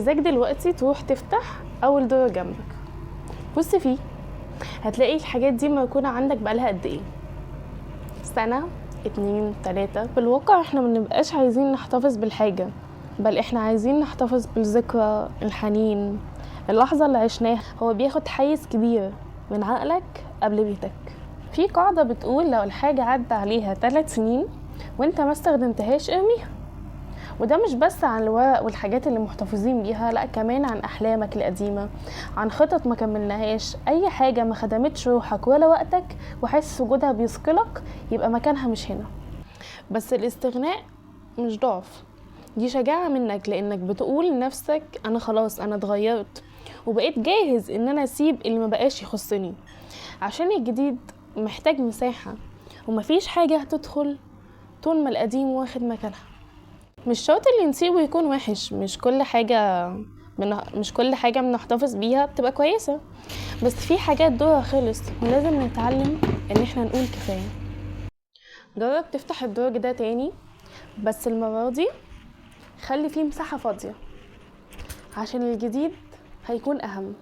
عايزاك دلوقتي تروح تفتح اول درج جنبك. بص فيه، هتلاقي الحاجات دي مركونة عندك بقالها قد ايه، سنة 2 3. في الواقع احنا منبقاش عايزين نحتفظ بالحاجة، بل احنا عايزين نحتفظ بالذكرى، الحنين، اللحظة اللي عشناها. هو بياخد حيز كبير من عقلك قبل بيتك. في قاعدة بتقول لو الحاجة عدى عليها 3 سنين وانت ما استخدمتهاش ارميها. وده مش بس عن الورق والحاجات اللي محتفظين بيها، لا كمان عن احلامك القديمه، عن خطط ما كملناهاش، اي حاجه ما خدمتش روحك ولا وقتك وحاسس وجودها بيثقلك، يبقى مكانها مش هنا. بس الاستغناء مش ضعف، دي شجاعه منك، لانك بتقول لنفسك انا خلاص، انا اتغيرت وبقيت جاهز ان انا اسيب اللي ما بقاش يخصني، عشان الجديد محتاج مساحه، ومفيش حاجه هتدخل طول ما القديم واخد مكانها. مش شرط اللي نسيبه يكون وحش، مش كل حاجة بنحتفظ بيها بتبقى كويسة، بس في حاجات دورها خلص ولازم نتعلم ان احنا نقول كفاية. جرب تفتح الدرج ده تاني، بس المرة دي خلي فيه مساحة فاضية، عشان الجديد هيكون اهم.